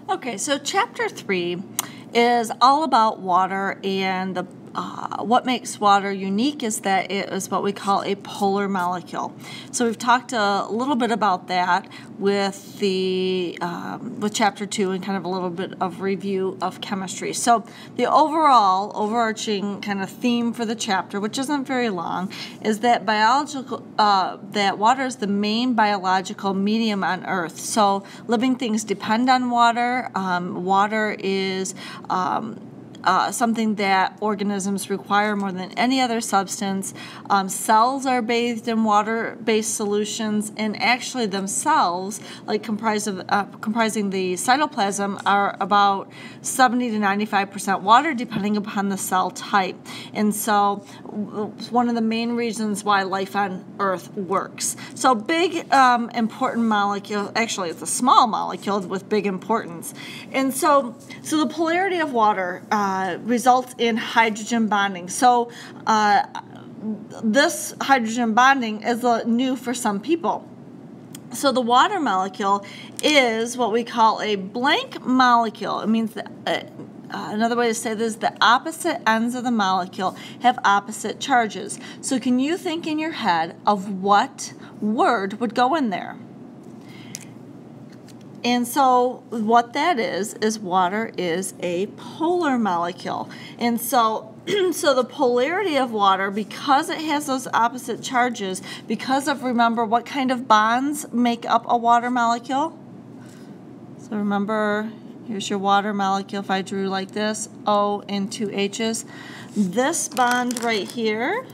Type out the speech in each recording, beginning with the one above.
Okay, so chapter 3 is all about water, and what makes water unique is that it is what we call a polar molecule. So we've talked a little bit about that with the with chapter 2 and kind of a little bit of review of chemistry. So the overarching kind of theme for the chapter, which isn't very long, is that that water is the main biological medium on Earth. So living things depend on water. Water is something that organisms require more than any other substance. Cells are bathed in water-based solutions, and actually themselves, like comprising the cytoplasm, are about 70 to 95% water, depending upon the cell type. And so, one of the main reasons why life on Earth works. So, big, important molecule. Actually, it's a small molecule with big importance. And so the polarity of water results in hydrogen bonding. So this hydrogen bonding is new for some people. So the water molecule is what we call a blank molecule. It means that another way to say this is the opposite ends of the molecule have opposite charges. So can you think in your head of what word would go in there? And so what that is water is a polar molecule. And so the polarity of water, because it has those opposite charges, because of, remember, what kind of bonds make up a water molecule? So remember, here's your water molecule. If I drew like this, O and two H's. This bond right here,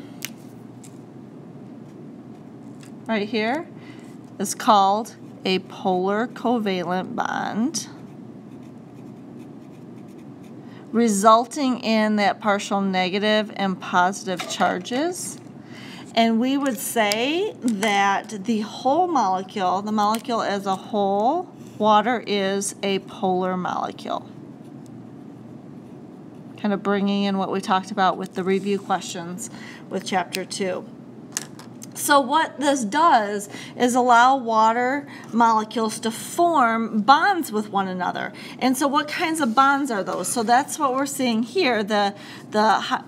is called a polar covalent bond, resulting in that partial negative and positive charges. And we would say that the whole molecule, the molecule as a whole, water is a polar molecule. Kind of bringing in what we talked about with the review questions with chapter 2. So what this does is allow water molecules to form bonds with one another. And so what kinds of bonds are those? So that's what we're seeing here, the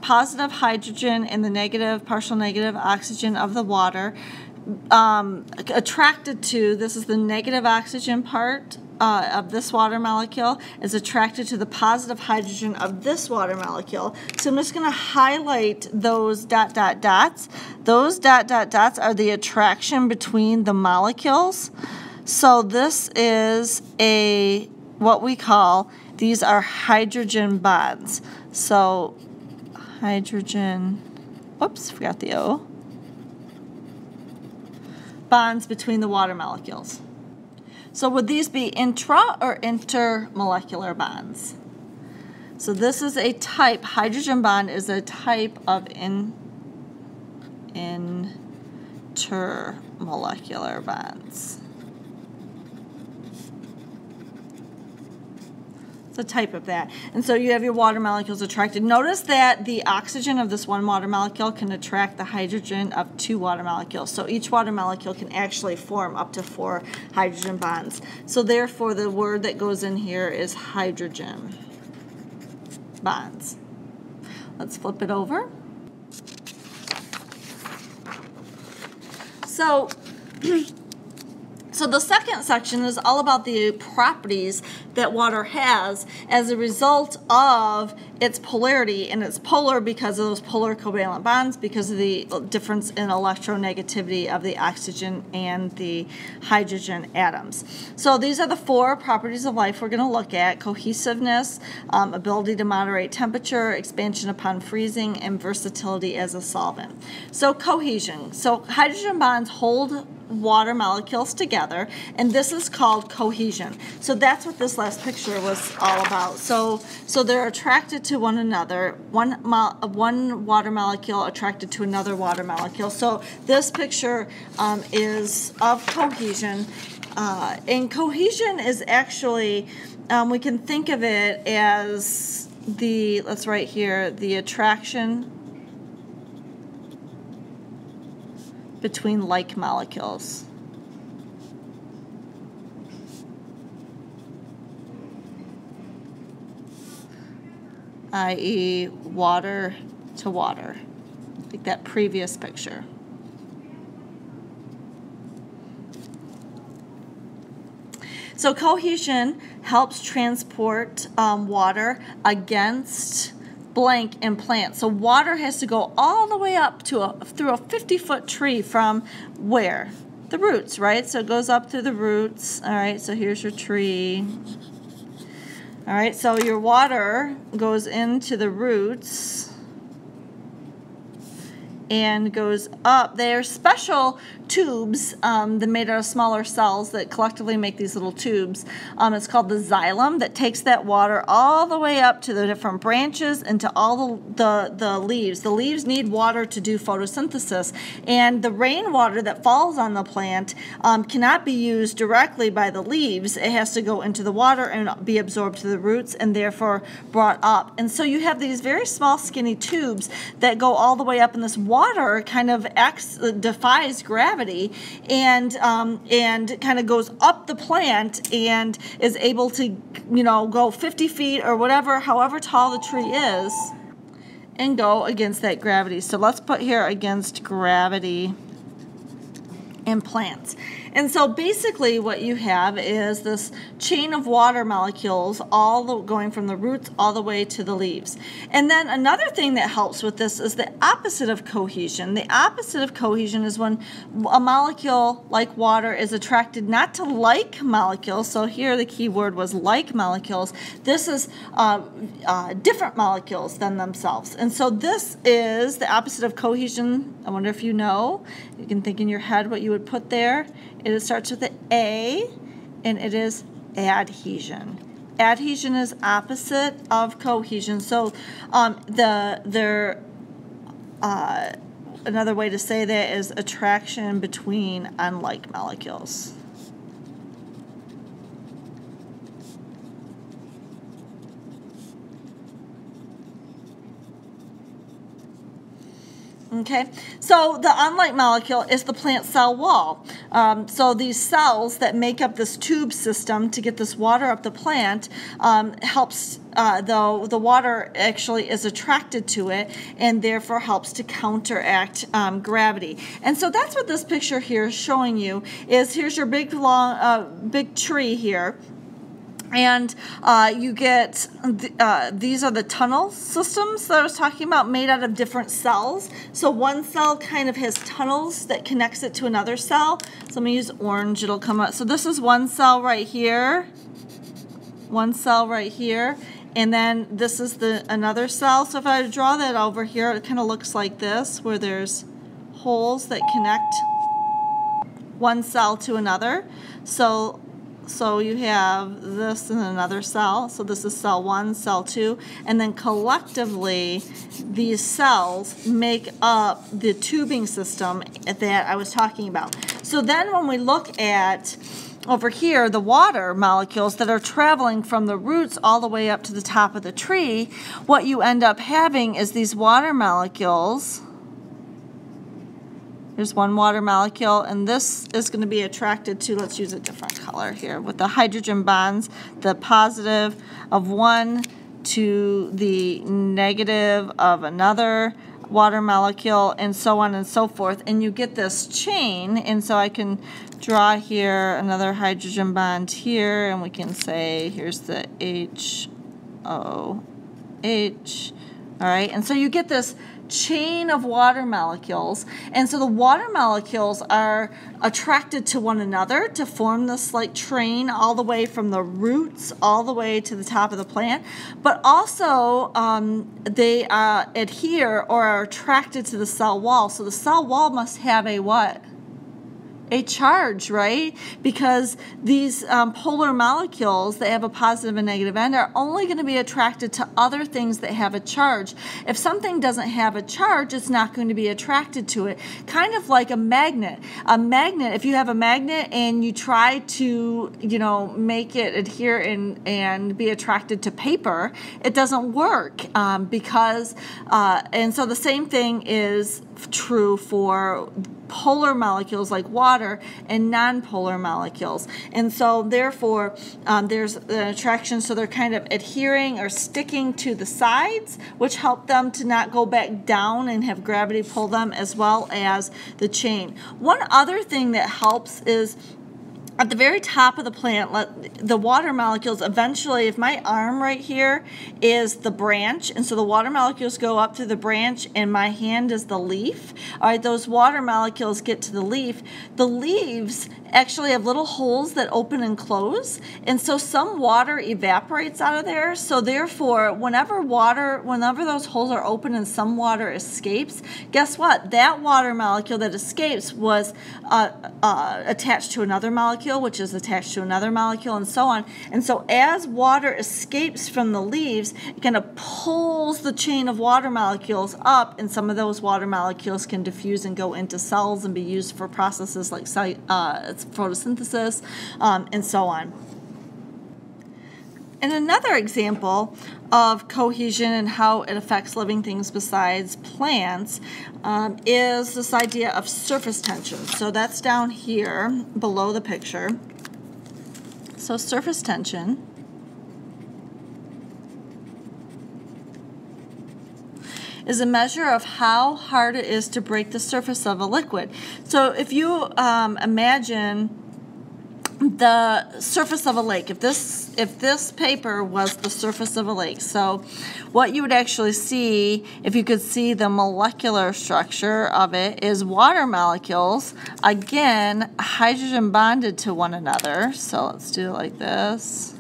positive hydrogen and the partial negative oxygen of the water attracted to, this is the negative oxygen part of this water molecule, is attracted to the positive hydrogen of this water molecule. So I'm just going to highlight those dot, dot, dots. Those dot, dot, dots are the attraction between the molecules. So this is what we call, these are hydrogen bonds. So hydrogen, oops, forgot the O. Bonds between the water molecules. So would these be intra or intermolecular bonds? So this is a type, hydrogen bond is a type of intermolecular bonds. It's a type of that. And so you have your water molecules attracted. Notice that the oxygen of this one water molecule can attract the hydrogen of two water molecules. So each water molecule can actually form up to 4 hydrogen bonds. So therefore, the word that goes in here is hydrogen bonds. Let's flip it over. So the second section is all about the properties that water has as a result of its polarity, and it's polar because of those polar covalent bonds, because of the difference in electronegativity of the oxygen and the hydrogen atoms. So these are the 4 properties of life we're going to look at: cohesiveness, ability to moderate temperature, expansion upon freezing, and versatility as a solvent. So cohesion. So hydrogen bonds hold water molecules together, and this is called cohesion. So that's what this last picture was all about. So they're attracted to one another, one water molecule attracted to another water molecule. So this picture is of cohesion, and cohesion is actually, we can think of it as let's write here, the attraction between like molecules. i.e. water to water, like that previous picture. So cohesion helps transport water against blank in plants. So water has to go all the way up to through a 50-foot tree from where? The roots, right? So it goes up through the roots. All right, so here's your tree. All right, so your water goes into the roots and goes up. They're special tubes that made out of smaller cells that collectively make these little tubes. It's called the xylem that takes that water all the way up to the different branches and to all the leaves. The leaves need water to do photosynthesis, and the rainwater that falls on the plant cannot be used directly by the leaves. It has to go into the water and be absorbed to the roots and therefore brought up. And so you have these very small skinny tubes that go all the way up, and this water kind of defies gravity and kind of goes up the plant and is able to, go 50 feet or whatever, however tall the tree is, and go against that gravity. So let's put here against gravity in plants. And so basically what you have is this chain of water molecules going from the roots all the way to the leaves. And then another thing that helps with this is the opposite of cohesion. The opposite of cohesion is when a molecule like water is attracted not to like molecules. So here the key word was like molecules. This is different molecules than themselves. And so this is the opposite of cohesion. I wonder if you know. You can think in your head what you would put there. It starts with an A, and it is adhesion. Adhesion is opposite of cohesion. So another way to say that is attraction between unlike molecules. Okay, so the unlike molecule is the plant cell wall. So these cells that make up this tube system to get this water up the plant helps, the water actually is attracted to it and therefore helps to counteract gravity. And so that's what this picture here is showing you. Here's your big long big tree here. And you get, these are the tunnel systems that I was talking about, made out of different cells. So one cell kind of has tunnels that connects it to another cell. So I'm going to use orange, it'll come up. So this is one cell right here, one cell right here, and then this is another cell. So if I draw that over here, it kind of looks like this, where there's holes that connect one cell to another. So you have this in another cell. So this is cell 1, cell 2, and then collectively these cells make up the tubing system that I was talking about. So then when we look at over here, the water molecules that are traveling from the roots all the way up to the top of the tree, what you end up having is these water molecules. There's one water molecule, and this is going to be attracted to, let's use a different color here, with the hydrogen bonds, the positive of one to the negative of another water molecule, and so on and so forth. And you get this chain, and so I can draw here another hydrogen bond here, and we can say here's the HOH. All right, and so you get this chain of water molecules, and so the water molecules are attracted to one another to form this like train all the way from the roots all the way to the top of the plant, but also they adhere or are attracted to the cell wall. So the cell wall must have a what? A charge, right? Because these polar molecules that have a positive and negative end are only going to be attracted to other things that have a charge. If something doesn't have a charge, it's not going to be attracted to it. Kind of like a magnet. A magnet, if you have a magnet and you try to, make it adhere and be attracted to paper, it doesn't work and so the same thing is true for polar molecules like water and non-polar molecules. And so therefore there's an attraction, so they're kind of adhering or sticking to the sides, which help them to not go back down and have gravity pull them, as well as the chain. One other thing that helps is at the very top of the plant, the water molecules eventually, if my arm right here is the branch, and so the water molecules go up through the branch and my hand is the leaf, all right, those water molecules get to the leaf. The leaves actually have little holes that open and close, and so some water evaporates out of there. So therefore, whenever those holes are open and some water escapes, guess what? That water molecule that escapes was attached to another molecule, which is attached to another molecule, and so on. And so as water escapes from the leaves, it kind of pulls the chain of water molecules up, and some of those water molecules can diffuse and go into cells and be used for processes like photosynthesis, and so on. And another example of cohesion and how it affects living things besides plants is this idea of surface tension. So that's down here below the picture. So surface tension is a measure of how hard it is to break the surface of a liquid. So if you imagine the surface of a lake, if this paper was the surface of a lake, so what you would actually see, if you could see the molecular structure of it, is water molecules, again, hydrogen bonded to one another. So let's do it like this,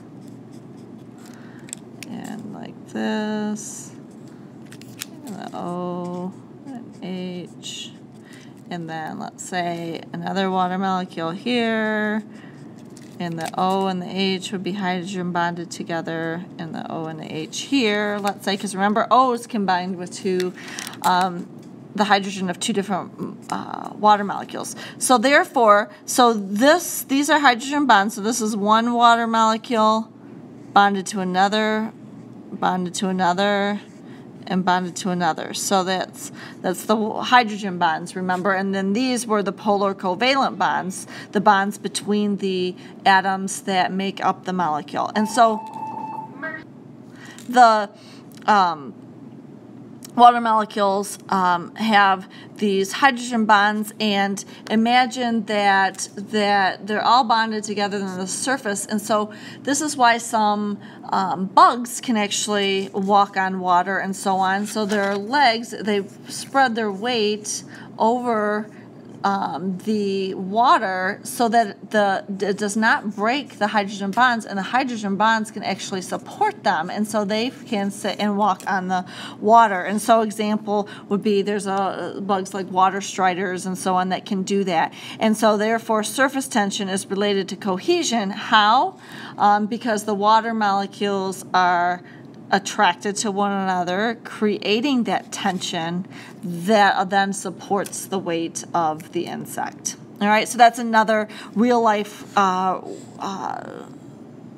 and like this, and the O, and H, and then let's say another water molecule here, and the O and the H would be hydrogen bonded together, and the O and the H here, let's say, because remember, O is combined with the hydrogen of two different water molecules. So therefore, these are hydrogen bonds. So this is one water molecule bonded to another, and bonded to another. So that's the hydrogen bonds, remember? And then these were the polar covalent bonds, the bonds between the atoms that make up the molecule. And so the water molecules have these hydrogen bonds, and imagine that they're all bonded together on the surface. And so this is why some bugs can actually walk on water and so on. So their legs, they spread their weight over the water so that it does not break the hydrogen bonds, and the hydrogen bonds can actually support them, and so they can sit and walk on the water. And so example would be there's bugs like water striders and so on that can do that. And so therefore surface tension is related to cohesion. How? Because the water molecules are attracted to one another, creating that tension that then supports the weight of the insect. All right, so that's another real life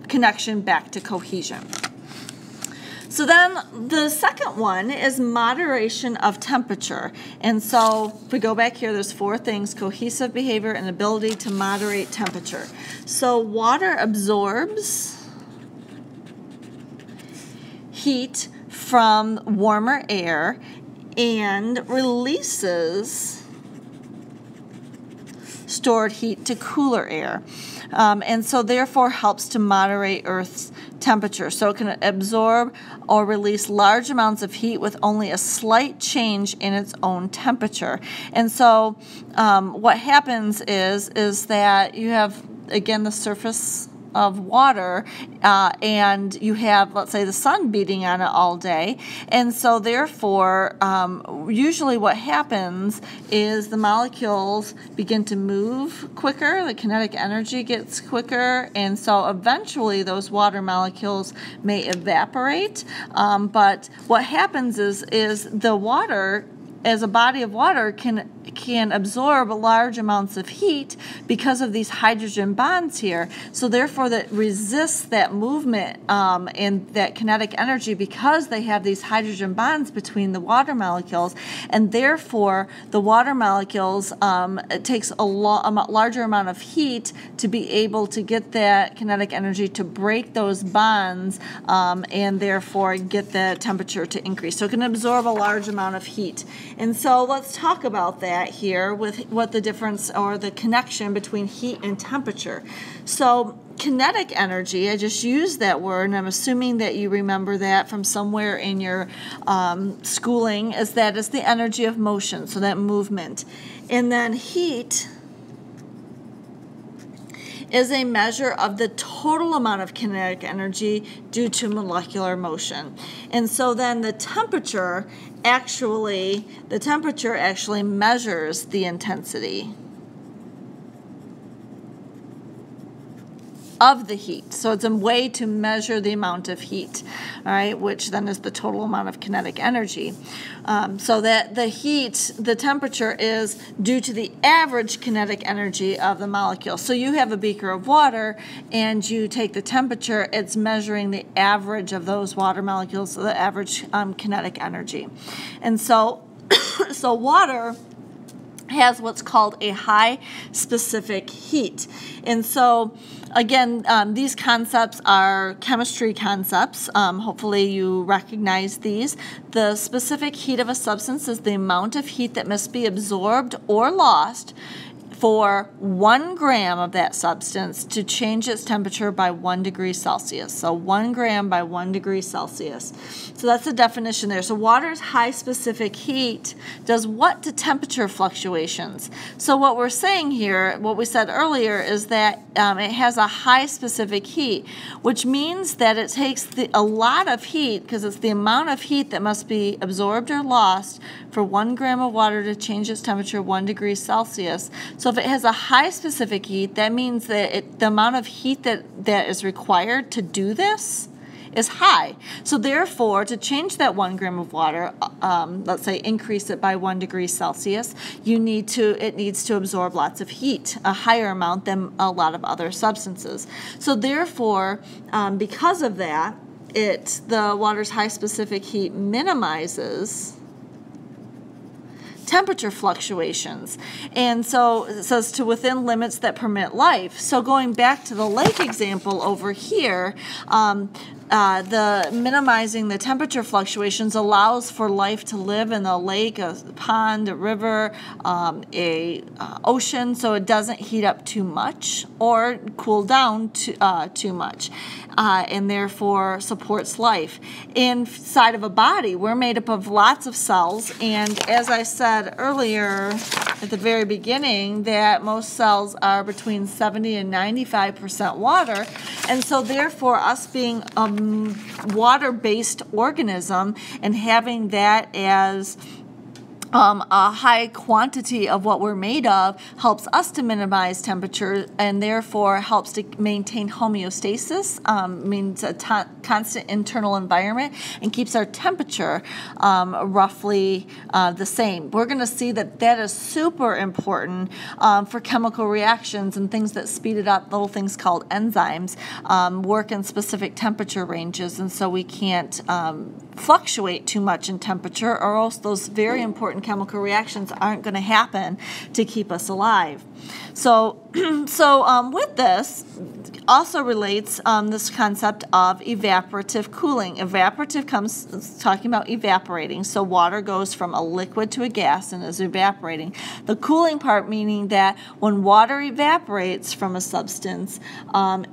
connection back to cohesion. So then the second one is moderation of temperature. And so if we go back here, there's four things: cohesive behavior and ability to moderate temperature. So water absorbs heat from warmer air and releases stored heat to cooler air. And so therefore helps to moderate Earth's temperature. So it can absorb or release large amounts of heat with only a slight change in its own temperature. And so what happens is that you have, again, the surface of water, and you have, let's say, the sun beating on it all day, and so therefore usually what happens is the molecules begin to move quicker, the kinetic energy gets quicker, and so eventually those water molecules may evaporate, but what happens is the water, as a body of water, can can absorb large amounts of heat because of these hydrogen bonds here. So therefore that resists that movement and that kinetic energy because they have these hydrogen bonds between the water molecules, and therefore the water molecules, it takes a larger amount of heat to be able to get that kinetic energy to break those bonds and therefore get the temperature to increase. So it can absorb a large amount of heat. And so let's talk about that here with what the difference or the connection between heat and temperature. So kinetic energy, I just used that word, and I'm assuming that you remember that from somewhere in your schooling, is that it's the energy of motion, so that movement. And then heat is a measure of the total amount of kinetic energy due to molecular motion. And so then the temperature actually measures the intensity of the heat. So it's a way to measure the amount of heat, all right, which then is the total amount of kinetic energy. So that the temperature is due to the average kinetic energy of the molecule. So you have a beaker of water and you take the temperature, it's measuring the average of those water molecules, so the average kinetic energy. And so, so water has what's called a high specific heat. And so again, these concepts are chemistry concepts. Hopefully you recognize these. The specific heat of a substance is the amount of heat that must be absorbed or lost for 1 gram of that substance to change its temperature by 1 degree Celsius. So 1 gram by 1 degree Celsius. So that's the definition there. So water's high specific heat does what to temperature fluctuations? So what we're saying here, what we said earlier, is that it has a high specific heat, which means that it takes a lot of heat, because it's the amount of heat that must be absorbed or lost for 1 gram of water to change its temperature 1 degree Celsius. So if it has a high specific heat, that means that the amount of heat that is required to do this is high. So therefore, to change that 1 gram of water, let's say increase it by 1 degree Celsius, it needs to absorb lots of heat, a higher amount than a lot of other substances. So therefore, because of that, the water's high specific heat minimizes temperature fluctuations. And so it says to within limits that permit life. So going back to the lake example over here, the minimizing the temperature fluctuations allows for life to live in a lake, a pond, a river, a ocean, so it doesn't heat up too much or cool down too much, and therefore supports life. Inside of a body, we're made up of lots of cells, and as I said earlier at the very beginning, that most cells are between 70 and 95% water, and so therefore us being a water-based organism and having that as a high quantity of what we're made of helps us to minimize temperature and therefore helps to maintain homeostasis, means a constant internal environment, and keeps our temperature roughly the same. We're going to see that that is super important for chemical reactions and things that speed it up. Little things called enzymes work in specific temperature ranges, and so we can't fluctuate too much in temperature, or else those very important chemical reactions aren't going to happen to keep us alive. So, with this also relates this concept of evaporative cooling. Evaporative comes talking about evaporating. So water goes from a liquid to a gas and is evaporating. The cooling part meaning that when water evaporates from a substance,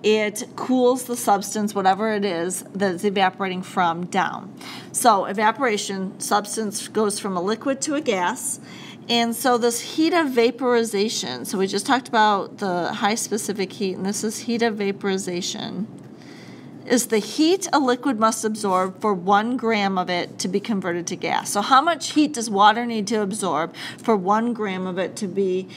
it cools the substance, whatever it is that it's evaporating from, down. So evaporation, substance goes from a liquid to a gas. And so this heat of vaporization, so we just talked about the high specific heat, and this is heat of vaporization, is the heat a liquid must absorb for 1 gram of it to be converted to gas. So how much heat does water need to absorb for 1 gram of it to be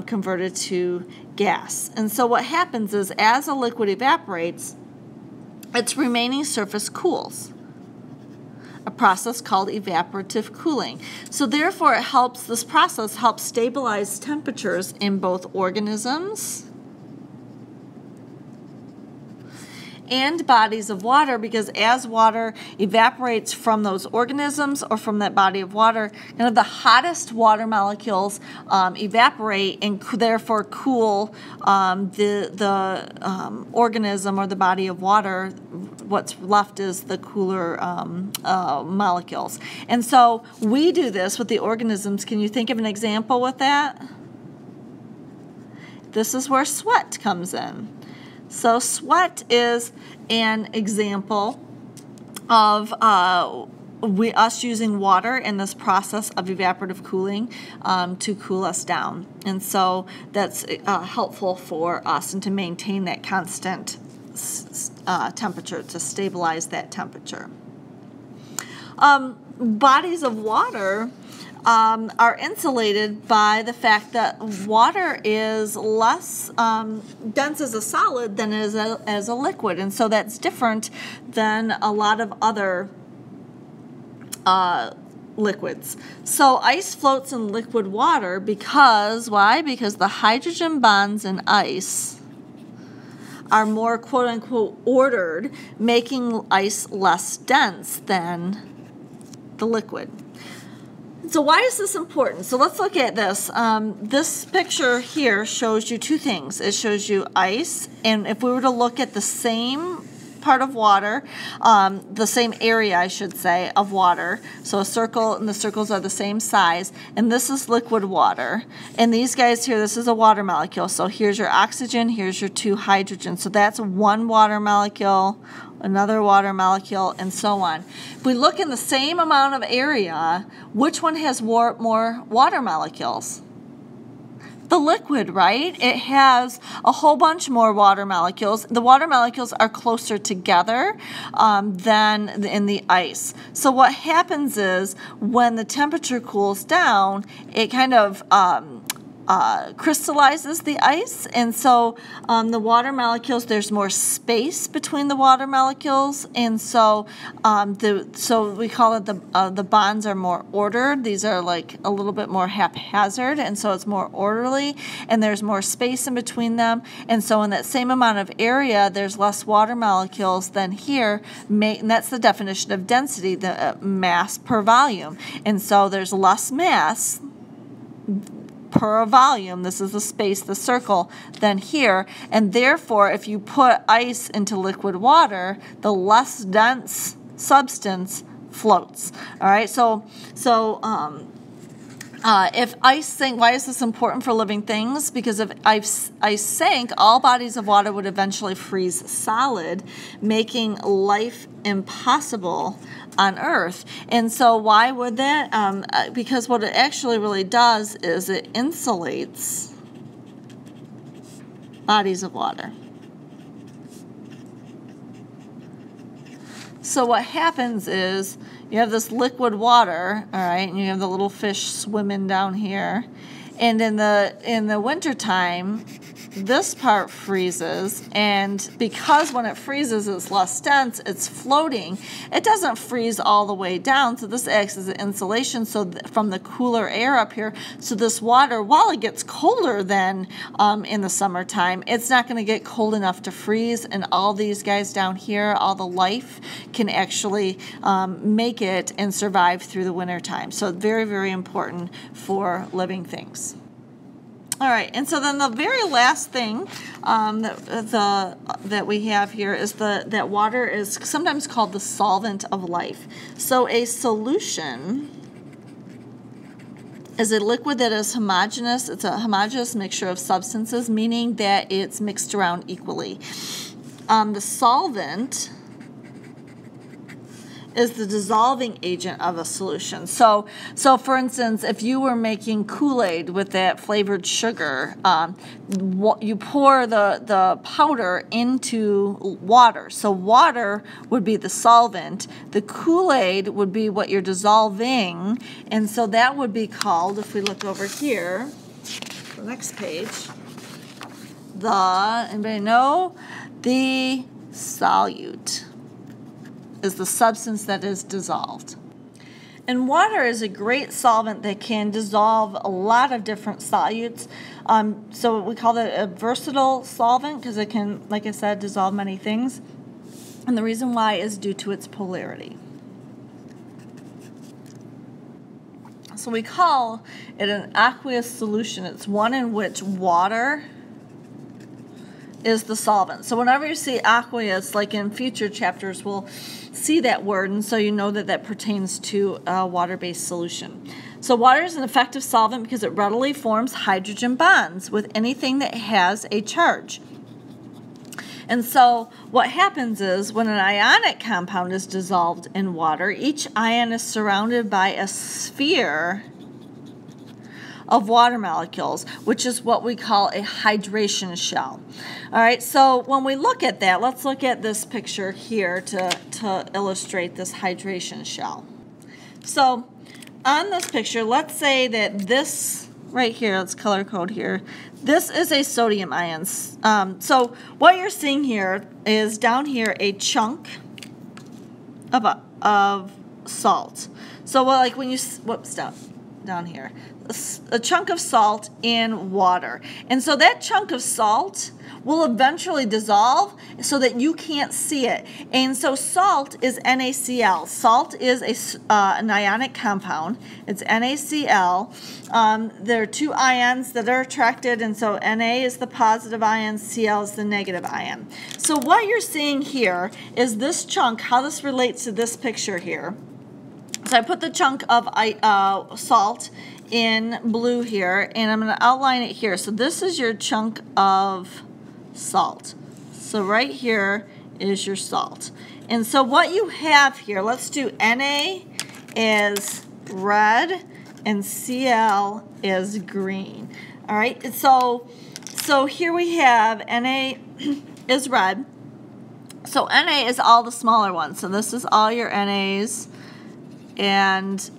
converted to gas? And so what happens is as a liquid evaporates, its remaining surface cools. a process called evaporative cooling. So therefore, this process helps stabilize temperatures in both organisms and bodies of water, because as water evaporates from those organisms or from that body of water, kind of the hottest water molecules evaporate and therefore cool the organism or the body of water. What's left is the cooler molecules. And so we do this with the organisms. Can you think of an example with that? This is where sweat comes in. So sweat is an example of us using water in this process of evaporative cooling to cool us down. And so that's helpful for us and to maintain that constant temperature, to stabilize that temperature. Bodies of water are insulated by the fact that water is less dense as a solid than as a liquid, and so that's different than a lot of other liquids. So ice floats in liquid water because, why? Because the hydrogen bonds in ice are more quote-unquote ordered, making ice less dense than the liquid. So why is this important? So let's look at this. This picture here shows you two things. It shows you ice, and if we were to look at the same part of water, the same area, I should say, of water, so a circle, and the circles are the same size, and this is liquid water. And these guys here, this is a water molecule. So here's your oxygen, here's your two hydrogen. So that's one water molecule, another water molecule, and so on. If we look in the same amount of area, which one has more water molecules? The liquid, right? It has a whole bunch more water molecules. The water molecules are closer together than in the ice. So what happens is when the temperature cools down, it kind of crystallizes the ice, and so the water molecules, there's more space between the water molecules, and so so we call it the bonds are more ordered. These are like a little bit more haphazard, and so it's more orderly, and there's more space in between them, and so in that same amount of area, there's less water molecules than here, and that's the definition of density, the mass per volume, and so there's less mass per volume, this is the space, the circle, than here, and therefore if you put ice into liquid water, the less dense substance floats. All right, so if ice sank, why is this important for living things? Because if ice sank, all bodies of water would eventually freeze solid, making life impossible on Earth. And so why would that? Because what it actually really does is it insulates bodies of water. So what happens is you have this liquid water, all right, and you have the little fish swimming down here. And in the wintertime, this part freezes, and because when it freezes it's less dense, it's floating. It doesn't freeze all the way down, so this acts as an insulation from the cooler air up here. So this water, while it gets colder than in the summertime, it's not going to get cold enough to freeze, and all these guys down here, all the life, can actually make it and survive through the wintertime. So very, very important for living things. All right, and so then the very last thing that we have here is that water is sometimes called the solvent of life. So a solution is a liquid that is homogeneous. It's a homogeneous mixture of substances, meaning that it's mixed around equally. The solvent is the dissolving agent of a solution. So for instance, if you were making Kool-Aid with that flavored sugar, you pour the powder into water. So water would be the solvent. The Kool-Aid would be what you're dissolving, and so that would be called, if we look over here, the next page, anybody know? The solute is the substance that is dissolved. And water is a great solvent that can dissolve a lot of different solutes. So we call it a versatile solvent because it can, like I said, dissolve many things. And the reason why is due to its polarity. So we call it an aqueous solution. It's one in which water is the solvent. So whenever you see aqueous, like in future chapters, we'll see that word, and so you know that that pertains to a water-based solution. So water is an effective solvent because it readily forms hydrogen bonds with anything that has a charge. And so what happens is when an ionic compound is dissolved in water, each ion is surrounded by a sphere of water molecules, which is what we call a hydration shell. All right, so when we look at that, let's look at this picture here to illustrate this hydration shell. So on this picture, let's say that this right here, let's color code here, this is a sodium ion. So what you're seeing here is down here a chunk of salt. So like when you, down here, a chunk of salt in water. And so that chunk of salt will eventually dissolve so that you can't see it. And so salt is NaCl. Salt is an ionic compound. It's NaCl. There are two ions that are attracted, and so Na is the positive ion, Cl is the negative ion. So what you're seeing here is this chunk, how this relates to this picture here. So I put the chunk of salt in blue here, and I'm going to outline it here. So this is your chunk of salt. So right here is your salt. And so what you have here, let's do Na is red and Cl is green. All right, so here we have Na is red. So Na is all the smaller ones. So this is all your Nas, and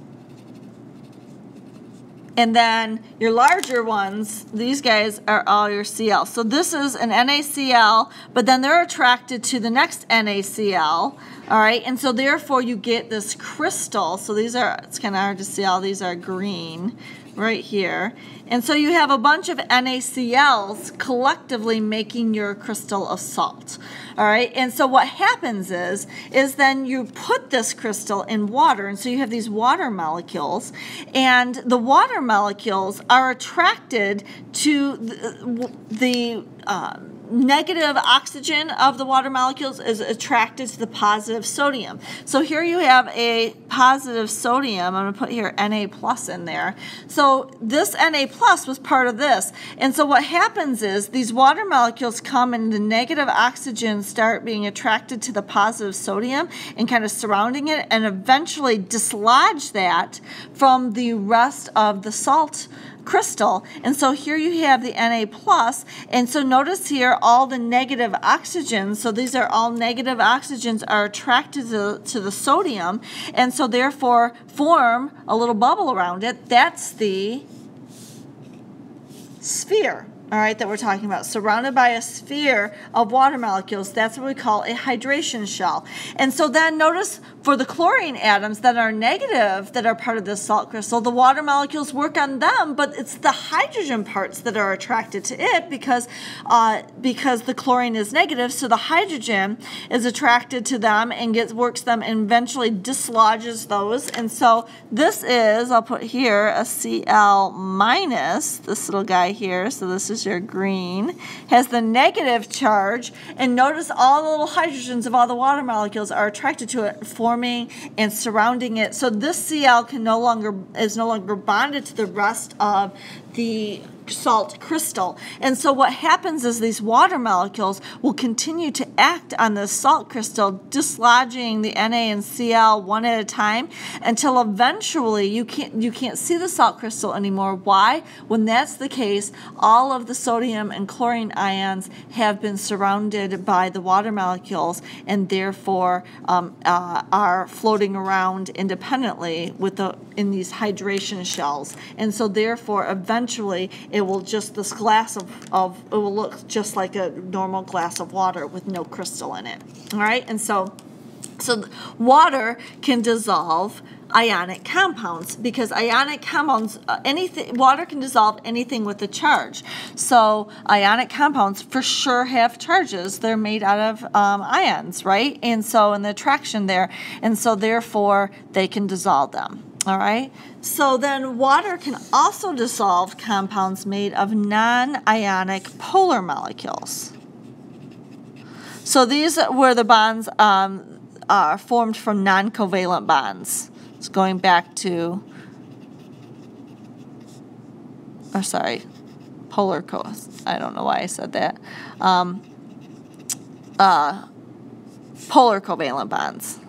then your larger ones, these guys are all your Cl. So this is an NaCl, but then they're attracted to the next NaCl, all right? And so therefore you get this crystal. So these are, it's kind of hard to see, all these are green right here. And so you have a bunch of NaCl's collectively making your crystal of salt. All right, and so what happens is then you put this crystal in water, and so you have these water molecules, and the water molecules are attracted to the negative oxygen of the water molecules is attracted to the positive sodium. So here you have a positive sodium. I'm going to put here Na plus in there. So this Na plus was part of this. And so what happens is these water molecules come and the negative oxygen start being attracted to the positive sodium and kind of surrounding it and eventually dislodge that from the rest of the salt crystal. And so here you have the Na plus, and so notice here all the negative oxygens, so these are all negative oxygens are attracted to the sodium, and so therefore form a little bubble around it. That's the sphere, all right, that we're talking about, surrounded by a sphere of water molecules. That's what we call a hydration shell. And so then notice for the chlorine atoms that are negative, that are part of this salt crystal, the water molecules work on them, but it's the hydrogen parts that are attracted to it because the chlorine is negative, so the hydrogen is attracted to them and works them and eventually dislodges those. And so this is, I'll put here a Cl minus, this little guy here, so this is your green, has the negative charge, and notice all the little hydrogens of all the water molecules are attracted to it, forming and surrounding it. So this Cl is no longer bonded to the rest of the salt crystal. And so what happens is these water molecules will continue to act on this salt crystal, dislodging the Na and Cl one at a time until eventually you can't see the salt crystal anymore. Why? When that's the case, all of the sodium and chlorine ions have been surrounded by the water molecules and therefore are floating around independently in these hydration shells. And so therefore eventually it will just, this glass it will look just like a normal glass of water with no crystal in it. All right, and so So water can dissolve ionic compounds because ionic compounds, water can dissolve anything with a charge. So ionic compounds for sure have charges. They're made out of ions, right? And the attraction there, and so therefore they can dissolve them. All right. So then water can also dissolve compounds made of non-ionic polar molecules. So these are where the bonds are formed from non-covalent bonds. It's going back to, polar I don't know why I said that. Polar covalent bonds.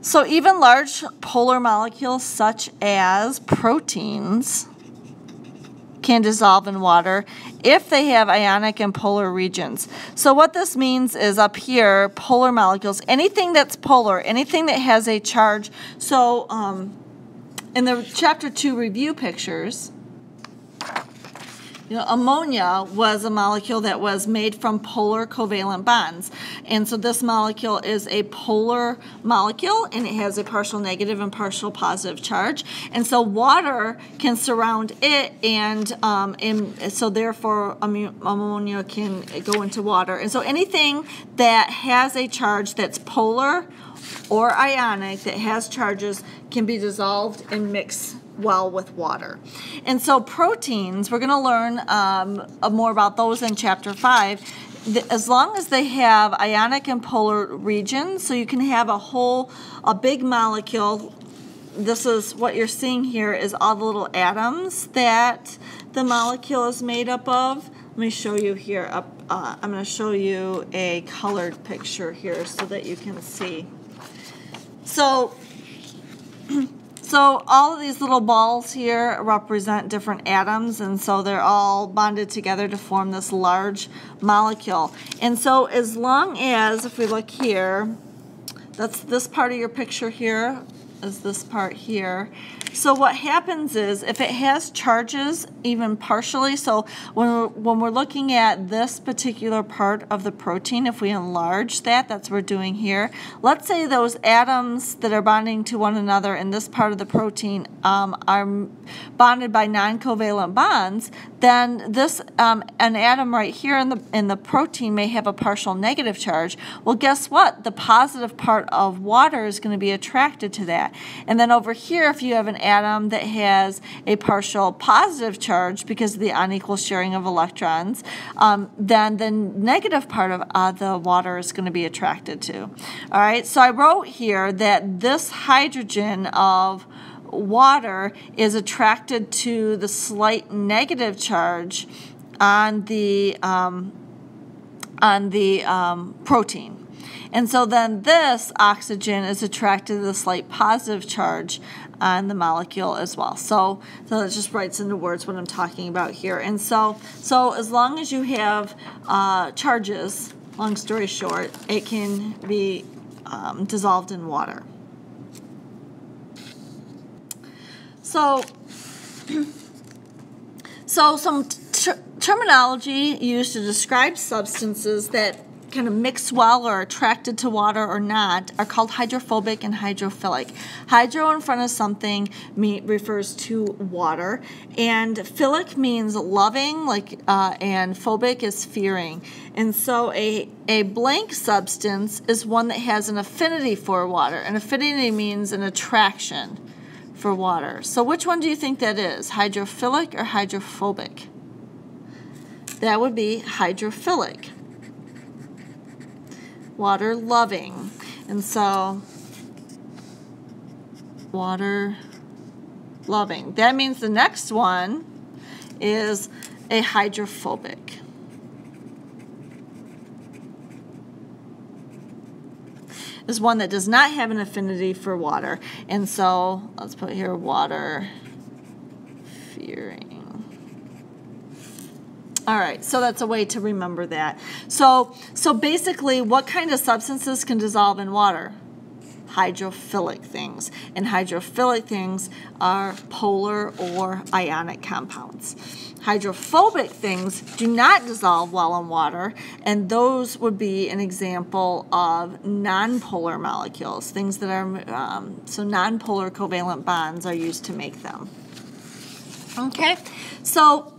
So even large polar molecules such as proteins can dissolve in water if they have ionic and polar regions. So what this means is up here, polar molecules, anything that's polar, anything that has a charge. So in the Chapter 2 review pictures, ammonia was a molecule that was made from polar covalent bonds. And so this molecule is a polar molecule, and it has a partial negative and partial positive charge. And so water can surround it, and so therefore ammonia can go into water. And so anything that has a charge that's polar or ionic that has charges can be dissolved and mixed well with water. And so proteins, we're going to learn more about those in Chapter 5. As long as they have ionic and polar regions, so you can have a big molecule. This is what you're seeing here is all the little atoms that the molecule is made up of. Let me show you here. I'm going to show you a colored picture here so that you can see. So all of these little balls here represent different atoms, and so they're all bonded together to form this large molecule. And so as long as, if we look here, that's this part of your picture here, is this part here. So what happens is if it has charges even partially, so when we're looking at this particular part of the protein, if we enlarge that, that's what we're doing here. Let's say those atoms that are bonding to one another in this part of the protein are bonded by non-covalent bonds, then this an atom right here in the protein may have a partial negative charge. Well, guess what? The positive part of water is going to be attracted to that. And then over here, if you have an atom that has a partial positive charge because of the unequal sharing of electrons, then the negative part of the water is going to be attracted to. All right, so I wrote here that this hydrogen of water is attracted to the slight negative charge on the protein. And so then this oxygen is attracted to the slight positive charge on the molecule as well. So it just writes into words what I'm talking about here. And so as long as you have charges, long story short, it can be dissolved in water. So some terminology used to describe substances that kind of mix well or are attracted to water or not are called hydrophobic and hydrophilic. Hydro in front of something refers to water, and philic means loving, and phobic is fearing. And so a blank substance is one that has an affinity for water. An affinity means an attraction for water. So which one do you think that is, hydrophilic or hydrophobic? That would be hydrophilic. Water loving. And so water loving. That means the next one is a hydrophobic. Is one that does not have an affinity for water. And so let's put here water fearing. All right, so that's a way to remember that. So basically, what kind of substances can dissolve in water? hydrophilic things. And hydrophilic things are polar or ionic compounds. Hydrophobic things do not dissolve well in water, and those would be an example of nonpolar molecules, things that are, so nonpolar covalent bonds are used to make them. Okay, so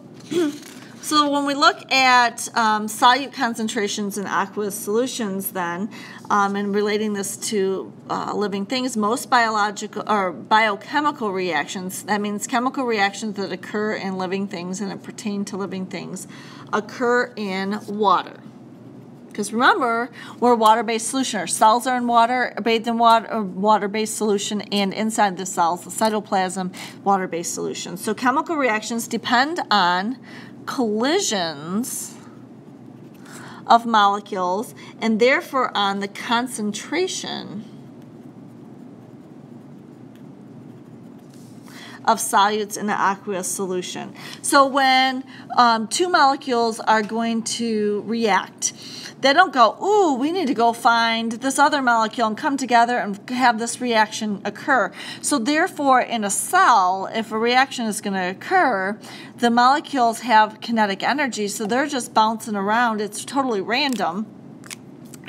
when we look at solute concentrations in aqueous solutions then, and relating this to living things, most biological or biochemical reactions, that means chemical reactions that occur in living things and that pertain to living things, occur in water. Because remember, we're a water-based solution. Our cells are in water, bathed in water, a water-based solution, and inside the cells, the cytoplasm, water-based solution. So chemical reactions depend on collisions of molecules and therefore on the concentration of solutes in the aqueous solution. So when two molecules are going to react, they don't go, ooh, we need to go find this other molecule and come together and have this reaction occur. So therefore, in a cell, if a reaction is going to occur, the molecules have kinetic energy, so they're just bouncing around. It's totally random.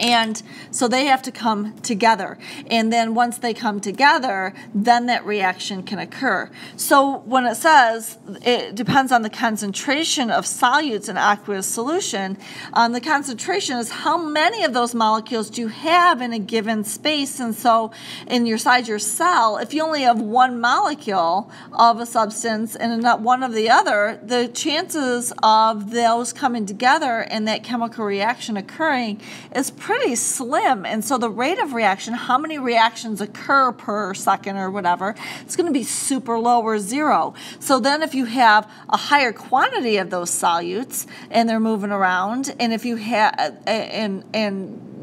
And so they have to come together. And then once they come together, then that reaction can occur. So when it says it depends on the concentration of solutes in aqueous solution, the concentration is how many of those molecules do you have in a given space. And so inside your cell, if you only have one molecule of a substance and not one of the other, the chances of those coming together and that chemical reaction occurring is pretty slim. And so the rate of reaction, how many reactions occur per second or whatever, it's going to be super low or zero. So then if you have a higher quantity of those solutes and they're moving around, and if you have and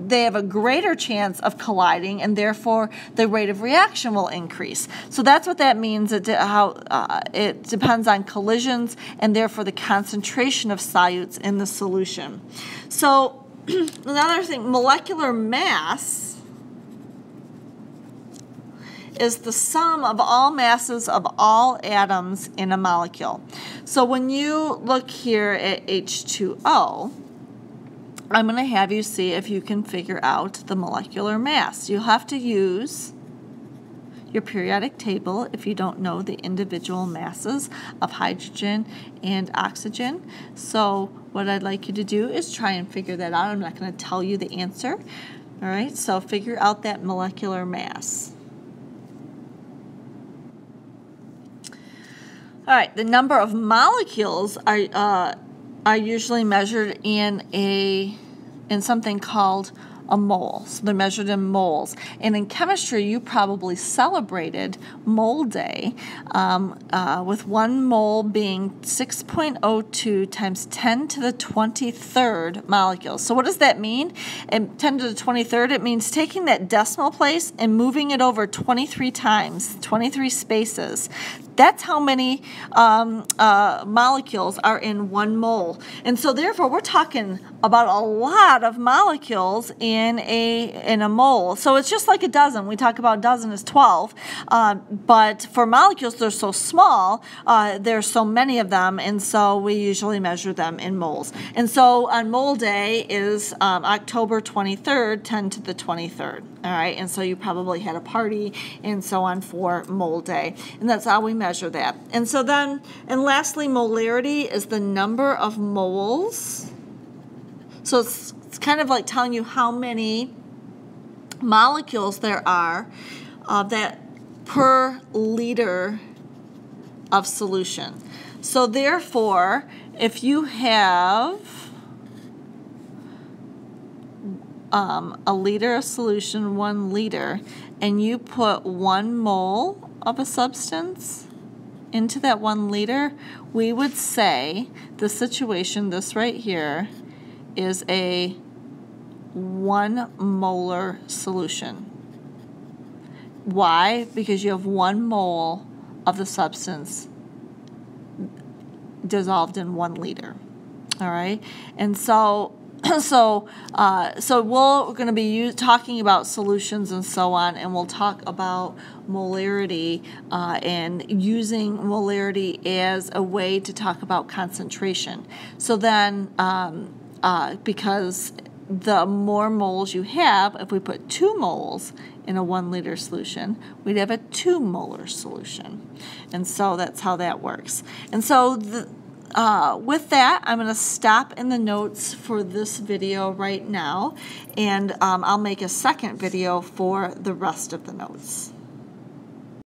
they have a greater chance of colliding, and therefore the rate of reaction will increase. So that's what that means, how it depends on collisions and therefore the concentration of solutes in the solution. So another thing, molecular mass is the sum of all masses of all atoms in a molecule. So when you look here at H2O, I'm going to have you see if you can figure out the molecular mass. You'll have to use your periodic table if you don't know the individual masses of hydrogen and oxygen. So what I'd like you to do is try and figure that out. I'm not going to tell you the answer. All right, so figure out that molecular mass. All right, the number of molecules are usually measured in something called a mole. So they're measured in moles. And in chemistry, you probably celebrated Mole Day with 1 mole being 6.02 times 10 to the 23rd molecules. So what does that mean? And 10 to the 23rd, it means taking that decimal place and moving it over 23 times, 23 spaces. That's how many molecules are in 1 mole. And so therefore, we're talking about a lot of molecules in a mole. So it's just like a dozen. We talk about a dozen as 12. But for molecules, they're so small, there's so many of them, and so we usually measure them in moles. And so on Mole Day is October 23rd, 10 to the 23rd. All right, and so you probably had a party and so on for Mole Day. And that's how we measure that. And so then, and lastly, molarity is the number of moles. So it's kind of like telling you how many molecules there are that per liter of solution. So therefore, if you have a liter of solution, 1 liter, and you put 1 mole of a substance into that 1 liter, we would say the situation, this right here, is a 1 molar solution. Why? Because you have 1 mole of the substance dissolved in 1 liter. All right? And so So we're going to be talking about solutions and so on, and we'll talk about molarity and using molarity as a way to talk about concentration. So then, because the more moles you have, if we put 2 moles in a 1 liter solution, we'd have a 2 molar solution. And so that's how that works. And so with that, I'm going to stop in the notes for this video right now, and I'll make a second video for the rest of the notes.